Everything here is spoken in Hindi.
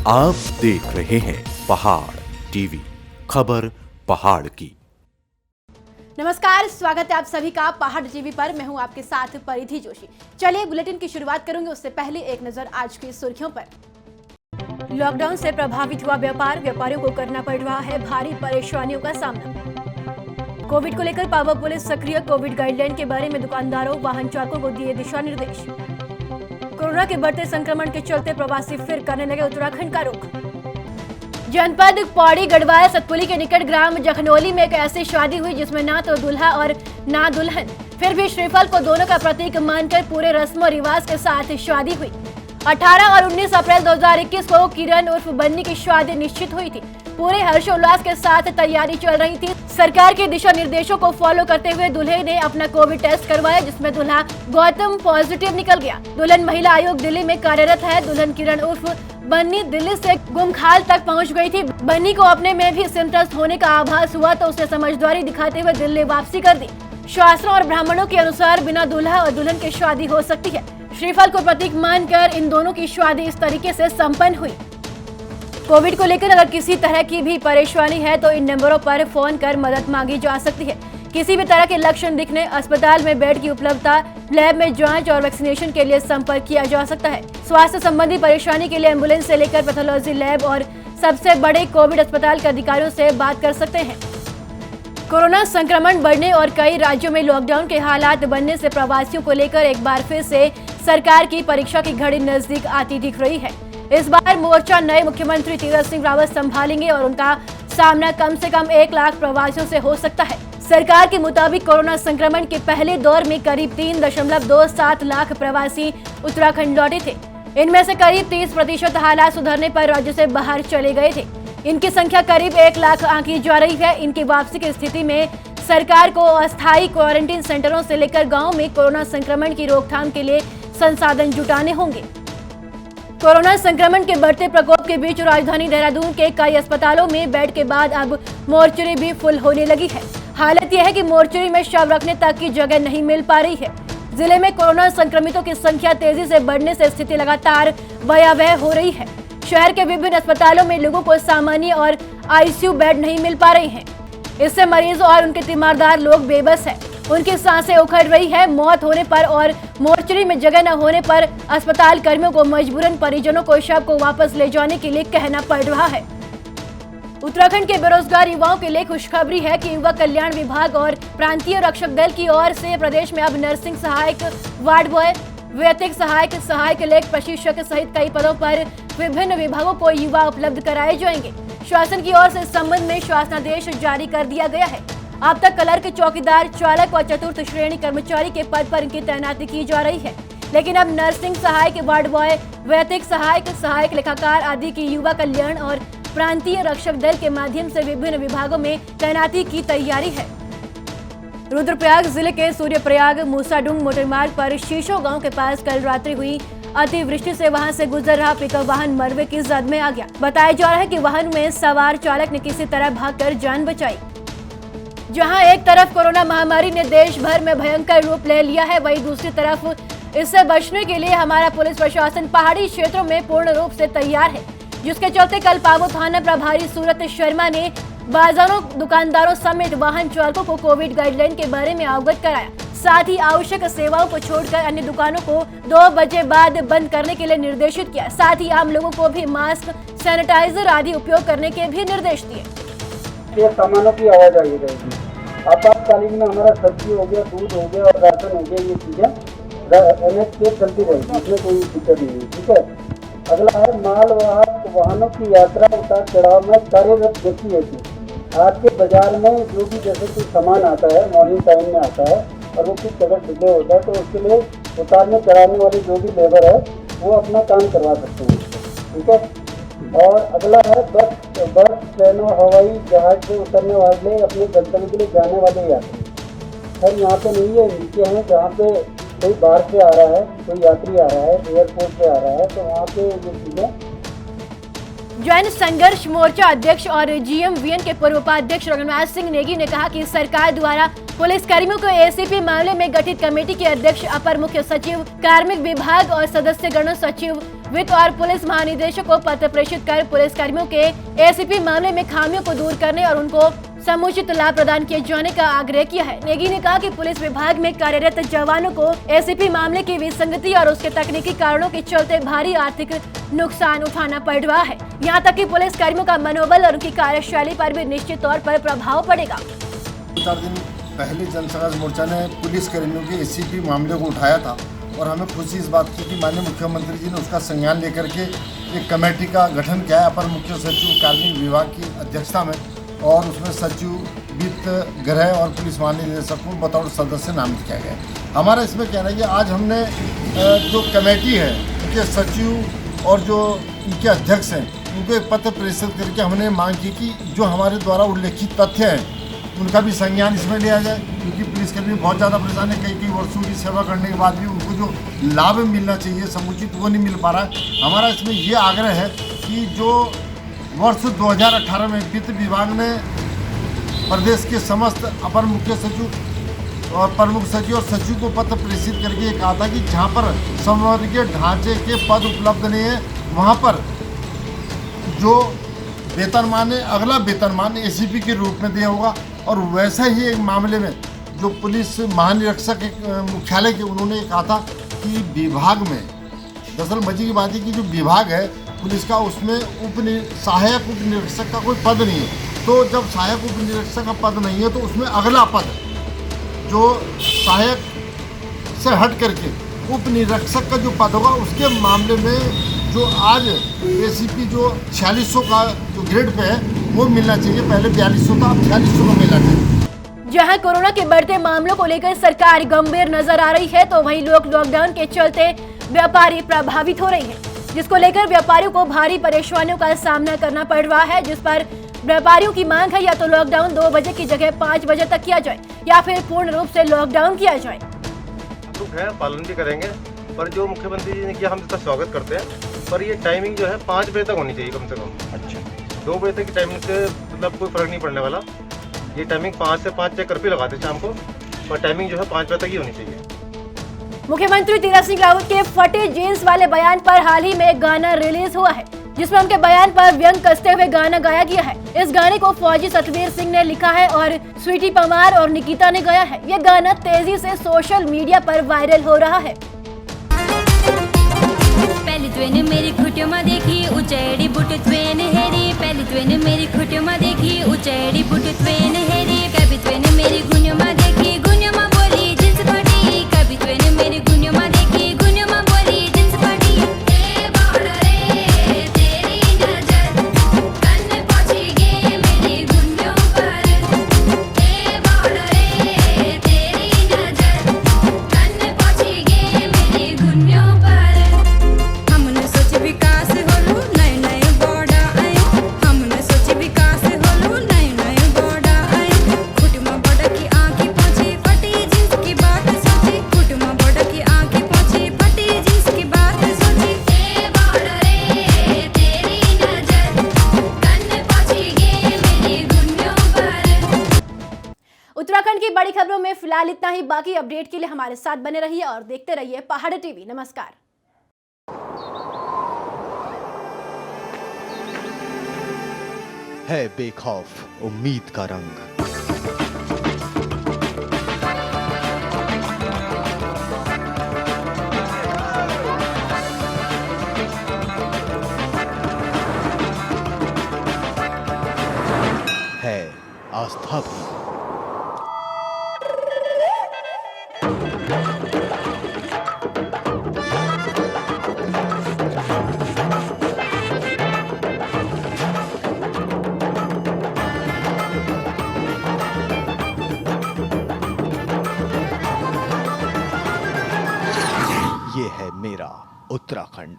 आप देख रहे हैं पहाड़ टीवी, खबर पहाड़ की। नमस्कार, स्वागत है आप सभी का पहाड़ टीवी पर। मैं हूं आपके साथ परिधि जोशी। चलिए बुलेटिन की शुरुआत करूंगी, उससे पहले एक नजर आज की सुर्खियों पर। लॉकडाउन से प्रभावित हुआ व्यापारियों को करना पड़ रहा है भारी परेशानियों का सामना। कोविड को लेकर पावर पुलिस सक्रिय, कोविड गाइडलाइन के बारे में दुकानदारों वाहन चालकों को दिए दिशा निर्देश। कोरोना के बढ़ते संक्रमण के चलते प्रवासी फिर करने लगे उत्तराखंड का रुख। जनपद पौड़ी गढ़वाल सतपुली के निकट ग्राम जखनौली में एक ऐसी शादी हुई जिसमें ना तो दूल्हा और ना दुल्हन, फिर भी श्रीफल को दोनों का प्रतीक मानकर पूरे रस्म और रिवाज के साथ शादी हुई। 18 और 19 अप्रैल 2021 को किरण उर्फ बन्नी की शादी निश्चित हुई थी। पूरे हर्षोल्लास के साथ तैयारी चल रही थी। सरकार के दिशा निर्देशों को फॉलो करते हुए दूल्हे ने अपना कोविड टेस्ट करवाया, जिसमें दूल्हा गौतम पॉजिटिव निकल गया। दुल्हन महिला आयोग दिल्ली में कार्यरत है। दुल्हन किरण उर्फ बन्नी दिल्ली से गुमखाल तक पहुंच गई थी। बन्नी को अपने में भी सिम्टम्स होने का आभास हुआ तो उसने समझदारी दिखाते हुए दिल्ली वापसी कर दी। शास्त्रों और ब्राह्मणों के अनुसार बिना दूल्हा और दुल्हन की शादी हो सकती है। श्रीफल को प्रतीक मानकर इन दोनों की शादी इस तरीके से संपन्न हुई। कोविड को लेकर अगर किसी तरह की भी परेशानी है तो इन नंबरों पर फोन कर मदद मांगी जा सकती है। किसी भी तरह के लक्षण दिखने, अस्पताल में बेड की उपलब्धता, लैब में जांच और वैक्सीनेशन के लिए संपर्क किया जा सकता है। स्वास्थ्य संबंधी परेशानी के लिए एम्बुलेंस से लेकर पैथोलॉजी लैब और सबसे बड़े कोविड अस्पताल के अधिकारियों से बात कर सकते हैं। कोरोना संक्रमण बढ़ने और कई राज्यों में लॉकडाउन के हालात बनने से प्रवासियों को लेकर एक बार फिर से सरकार की परीक्षा की घड़ी नजदीक आती दिख रही है। इस बार मोर्चा नए मुख्यमंत्री तीरथ सिंह रावत संभालेंगे और उनका सामना कम से कम 1 लाख प्रवासियों से हो सकता है। सरकार के मुताबिक कोरोना संक्रमण के पहले दौर में करीब 3.27 लाख प्रवासी उत्तराखंड लौटे थे। इनमें से करीब 30% हालात सुधरने पर राज्य से बाहर चले गए थे। इनकी संख्या करीब 1 लाख आंकी जा रही है। इनकी वापसी की स्थिति में सरकार को अस्थायी क्वारंटीन सेंटरों से लेकर गाँव में कोरोना संक्रमण की रोकथाम के लिए संसाधन जुटाने होंगे। कोरोना संक्रमण के बढ़ते प्रकोप के बीच राजधानी देहरादून के कई अस्पतालों में बेड के बाद अब मोर्चरी भी फुल होने लगी है। हालत यह है कि मोर्चरी में शव रखने तक की जगह नहीं मिल पा रही है। जिले में कोरोना संक्रमितों की संख्या तेजी से बढ़ने से स्थिति लगातार भयावह हो रही है। शहर के विभिन्न अस्पतालों में लोगों को सामान्य और आईसीयू बेड नहीं मिल पा रहे हैं। इससे मरीज और उनके तीमारदार लोग बेबस है। उनकी सांसें उखड़ रही है। मौत होने पर और मोर्चरी में जगह न होने पर अस्पताल कर्मियों को मजबूरन परिजनों को शव को वापस ले जाने के लिए कहना पड़ रहा है। उत्तराखंड के बेरोजगार युवाओं के लिए खुशखबरी है कि युवा कल्याण विभाग और प्रांतीय रक्षक दल की ओर से प्रदेश में अब नर्सिंग सहायक, वार्ड बॉय, वैदिक सहायक, सहायक लेख प्रशिक्षक सहित कई पदों पर विभिन्न विभागों को युवा उपलब्ध कराए जाएंगे। शासन की ओर से इस संबंध में शासनादेश जारी कर दिया गया है। अब तक क्लर्क, चौकीदार, चालक और चतुर्थ श्रेणी कर्मचारी के पद पर इनकी तैनाती की जा रही है। लेकिन अब नर्सिंग सहायक, वार्ड बॉय, वैदिक सहायक, सहायक लेखाकार आदि की युवा कल्याण और प्रांतीय रक्षक दल के माध्यम से विभिन्न विभागों में तैनाती की तैयारी है। रुद्रप्रयाग जिले के सूर्यप्रयाग मूसाडुंग मोटरमार्ग पर शीशो गांव के पास कल रात्रि हुई अतिवृष्टि से वहां से गुजर रहा पिकअप वाहन मलबे की जद में आ गया। बताया जा रहा है कि वाहन में सवार चालक ने किसी तरह भागकर जान बचाई। जहां एक तरफ कोरोना महामारी ने देश भर में भयंकर रूप ले लिया है, वहीं दूसरी तरफ इससे बचने के लिए हमारा पुलिस प्रशासन पहाड़ी क्षेत्रों में पूर्ण रूप से तैयार है, जिसके चलते कल पाबो थाना प्रभारी सूरत शर्मा ने बाजारों, दुकानदारों समेत वाहन चालकों को कोविड गाइडलाइन के बारे में अवगत कराया। साथ ही आवश्यक सेवाओं को छोड़कर अन्य दुकानों को 2 बजे बाद बंद करने के लिए निर्देशित किया। साथ ही आम लोगों को भी मास्क, सैनिटाइजर आदि उपयोग करने के भी निर्देश दिए। ये सामानों की आवाज आई रहेगी। आपातकालीन में हमारा सब्जी हो गया, दूध हो गया और राशन हो गया, ये चीजें NH पे चलती रहेगी, इसमें कोई दिक्कत नहीं है। ठीक है। अगला है माल वाहनों की यात्रा उतार चढ़ाव में कार्यरत व्यक्ति है कि आज के बाजार में जो भी जैसे कोई सामान आता है, मॉर्निंग टाइम में आता है और वो कुछ जगह डिले होता है, तो उसके लिए उतारने चढ़ाने वाले जो भी लेबर है वो अपना काम करवा सकते हैं। ठीक है। और अगला है बस, ट्रेन और हवाई जहाज से उतरने वाले अपने गंतव्य के लिए जाने वाले यात्री। सर यहाँ पे नहीं है, नीचे हैं जहाँ पे कोई बाहर से आ रहा है, कोई यात्री आ रहा है, एयरपोर्ट से आ रहा है, तो वहाँ पे ये चीज़ें। जैन संघर्ष मोर्चा अध्यक्ष और GMVN के पूर्व उपाध्यक्ष रघुनाथ सिंह नेगी ने कहा कि सरकार द्वारा पुलिस कर्मियों को ACP मामले में गठित कमेटी के अध्यक्ष, अपर मुख्य सचिव, कार्मिक विभाग और सदस्य गणों सचिव वित्त और पुलिस महानिदेशक को पत्र प्रेषित कर पुलिस कर्मियों के एसीपी मामले में खामियों को दूर करने और उनको समुचित लाभ प्रदान किए जाने का आग्रह किया है। नेगी ने कहा कि पुलिस विभाग में कार्यरत जवानों को एसीपी मामले की विसंगति और उसके तकनीकी कारणों के चलते भारी आर्थिक नुकसान उठाना पड़ रहा है। यहाँ तक कि पुलिस कर्मियों का मनोबल और उनकी कार्यशैली पर भी निश्चित तौर पर प्रभाव पड़ेगा। 4 दिन पहले जनसंघर्ष मोर्चा ने पुलिस कर्मियों के एसीपी मामले को उठाया था और हमें खुशी इस बात की कि माननीय मुख्यमंत्री जी ने उसका संज्ञान लेकर के एक कमेटी का गठन किया है अपर मुख्य सचिव कार्मिक विभाग की अध्यक्षता में, और उसमें सचिव वित्त गृह और पुलिस महानिदेशक को बतौर सदस्य नामित किया गया है। हमारा इसमें कहना है कि आज हमने जो कमेटी है उनके सचिव और जो उनके अध्यक्ष हैं उनको एक पत्र प्रेषित करके हमने मांग की कि जो हमारे द्वारा उल्लेखित तथ्य हैं उनका भी संज्ञान इसमें लिया जाए, क्योंकि पुलिसकर्मी बहुत ज़्यादा परेशान है। कई वर्षों की सेवा करने के बाद भी उनको जो लाभ मिलना चाहिए समुचित वो नहीं मिल पा रहा है। हमारा इसमें ये आग्रह है कि जो वर्ष 2018 में वित्त विभाग ने प्रदेश के समस्त अपर मुख्य सचिव और प्रमुख सचिव और सचिव को पत्र प्रेषित करके ये कहा था कि जहाँ पर संवर्गीय ढांचे के पद उपलब्ध नहीं है वहाँ पर जो वेतनमान है अगला वेतनमान एसीपी के रूप में दिया होगा। और वैसा ही एक मामले में जो पुलिस महानिरीक्षक मुख्यालय के उन्होंने कहा था कि विभाग में दरअसल मजे की बात है कि जो विभाग है पुलिस का उसमें सहायक उप निरीक्षक का कोई पद नहीं है। तो जब सहायक उप निरीक्षक का पद नहीं है तो उसमें अगला पद जो सहायक से हट करके उप निरीक्षक का जो पद होगा उसके मामले में जो आज एसीपी जो 4600 का जो ग्रेड पे है वो मिलना चाहिए। पहले 4200 था, अब 4600 का मिलना चाहिए। जहां कोरोना के बढ़ते मामलों को लेकर सरकार गंभीर नजर आ रही है तो वहीं लोग लॉकडाउन के चलते व्यापारी प्रभावित हो रही है, जिसको लेकर व्यापारियों को भारी परेशानियों का सामना करना पड़ रहा है। जिस पर व्यापारियों की मांग है या तो लॉकडाउन 2 बजे की जगह 5 बजे तक किया जाए या फिर पूर्ण रूप से लॉकडाउन किया जाए। पालन भी करेंगे, पर जो मुख्यमंत्री जी ने किया हम इसका स्वागत करते हैं, पर ये टाइमिंग जो है 5 बजे तक होनी चाहिए कम से कम। अच्छा, 2 बजे तक की टाइमिंग से मतलब कोई फर्क नहीं पड़ने वाला। ये टाइमिंग 5 से 5 कर्फ्यू लगाते शाम को, पर टाइमिंग जो है 5 बजे तक ही होनी चाहिए। मुख्यमंत्री तीरथ सिंह रावत के फटे जींस वाले बयान पर हाल ही में गाना रिलीज हुआ है, जिसमें उनके बयान पर व्यंग कसते हुए गाना गाया गया है। इस गाने को फौजी सतवीर सिंह ने लिखा है और स्वीटी परमार और निकिता ने गाया है। यह गाना तेजी से सोशल मीडिया पर वायरल हो रहा है। पहली ट्वेन मेरी खुटियों में देखी उचैड़ी बुट ट्वेन हेरी, पहली ट्वेन मेरी खुटियों में देखी उचैड़ी बुट ट्वेन हेरी, कभी ट्वेन मेरी गुनियों में देखी गुनियों में बोली जिन्स फटी, कभी ट्वेन मेरी गुनियों में देखी गुनियों में बोली जिन्स फटी। ए बॉर्डर रे तेरी नजर कन्न पहुंची गे मेरी गुनियों पर, ए बॉर्डर रे तेरी नजर कन्न पहुंची गे मेरी गुनियों पर। हमने सोचे विकास होलू नए नए बॉर्डर आए, हमने सोचे विकास होलू नए नए बॉर्डर आए, कुटुंबा बॉर्डर की आंखें पहुंची फटी जींस की बात सोची, कुटुंबा बॉर्डर की आंखें पहुंची फटी जींस की बात सोची। ए बॉर्डर रे तेरी नजर कन्न पहुंची गे मेरी गुनियों पर। उत्तराखंड की बड़ी खबरों में फिलहाल इतना ही। बाकी अपडेट के लिए हमारे साथ बने रहिए और देखते रहिए पहाड़ टीवी। नमस्कार। है बेखौफ उम्मीद का रंग। है आस्था भी। ये है मेरा उत्तराखंड।